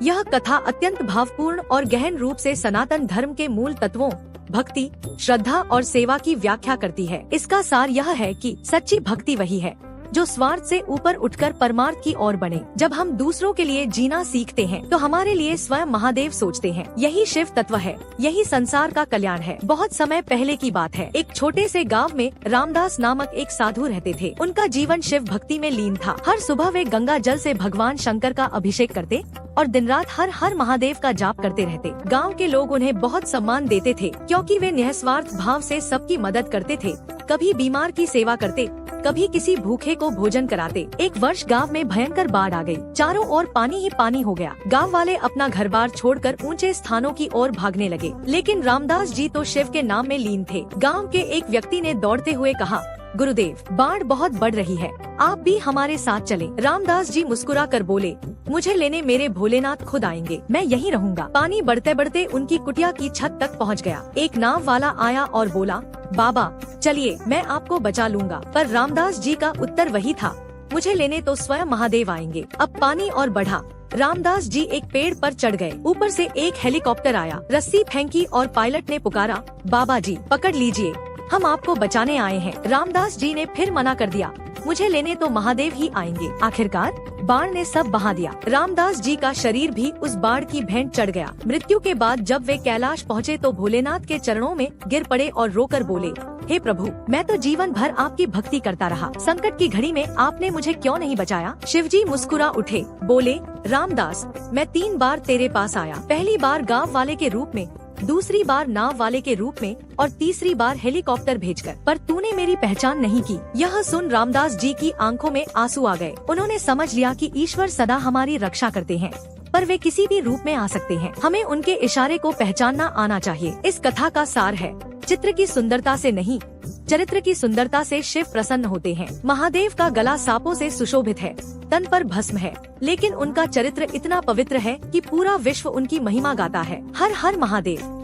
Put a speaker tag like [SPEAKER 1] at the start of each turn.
[SPEAKER 1] यह कथा अत्यंत भावपूर्ण और गहन रूप से सनातन धर्म के मूल तत्वों भक्ति, श्रद्धा और सेवा की व्याख्या करती है। इसका सार यह है कि सच्ची भक्ति वही है जो स्वार्थ से ऊपर उठकर परमार्थ की ओर बढ़े। जब हम दूसरों के लिए जीना सीखते हैं तो हमारे लिए स्वयं महादेव सोचते हैं। यही शिव तत्व है, यही संसार का कल्याण है। बहुत समय पहले की बात है, एक छोटे से गांव में रामदास नामक एक साधु रहते थे। उनका जीवन शिव भक्ति में लीन था। हर सुबह वे गंगा जल से भगवान शंकर का अभिषेक करते और दिन रात हर हर महादेव का जाप करते रहते। गांव के लोग उन्हें बहुत सम्मान देते थे क्योंकि वे निस्वार्थ भाव से सबकी मदद करते थे। कभी बीमार की सेवा करते, कभी किसी भूखे को भोजन कराते। एक वर्ष गांव में भयंकर बाढ़ आ गई। चारों ओर पानी ही पानी हो गया। गांव वाले अपना घर बार छोड़कर ऊंचे स्थानों की ओर भागने लगे, लेकिन रामदास जी तो शिव के नाम में लीन थे। गांव के एक व्यक्ति ने दौड़ते हुए कहा, गुरुदेव, बाढ़ बहुत बढ़ रही है, आप भी हमारे साथ चलें। रामदास जी मुस्कुरा कर बोले, मुझे लेने मेरे भोलेनाथ खुद आएंगे, मैं यहीं रहूंगा। पानी बढ़ते बढ़ते उनकी कुटिया की छत तक पहुंच गया। एक नाव वाला आया और बोला, बाबा चलिए, मैं आपको बचा लूंगा। पर रामदास जी का उत्तर वही था, मुझे लेने तो स्वयं महादेव आएंगे। अब पानी और बढ़ा। रामदास जी एक पेड़ पर चढ़ गए। ऊपर से एक हेलीकॉप्टर आया, रस्सी फेंकी और पायलट ने पुकारा, बाबा जी पकड़ लीजिए, हम आपको बचाने आए हैं। रामदास जी ने फिर मना कर दिया, मुझे लेने तो महादेव ही आएंगे। आखिरकार बाढ़ ने सब बहा दिया। रामदास जी का शरीर भी उस बाढ़ की भेंट चढ़ गया। मृत्यु के बाद जब वे कैलाश पहुँचे तो भोलेनाथ के चरणों में गिर पड़े और रोकर बोले, हे प्रभु, मैं तो जीवन भर आपकी भक्ति करता रहा, संकट की घड़ी में आपने मुझे क्यों नहीं बचाया। शिवजी मुस्कुरा उठे, बोले, रामदास, मैं 3 बार तेरे पास आया। पहली बार गाँव वाले के रूप में, दूसरी बार नाव वाले के रूप में और तीसरी बार हेलीकॉप्टर भेजकर, पर तूने मेरी पहचान नहीं की। यह सुन रामदास जी की आंखों में आंसू आ गए। उन्होंने समझ लिया कि ईश्वर सदा हमारी रक्षा करते हैं, पर वे किसी भी रूप में आ सकते हैं। हमें उनके इशारे को पहचानना आना चाहिए। इस कथा का सार है, चित्र की सुंदरता से नहीं, चरित्र की सुंदरता से शिव प्रसन्न होते हैं। महादेव का गला सांपों से सुशोभित है, तन पर भस्म है, लेकिन उनका चरित्र इतना पवित्र है कि पूरा विश्व उनकी महिमा गाता है। हर हर महादेव।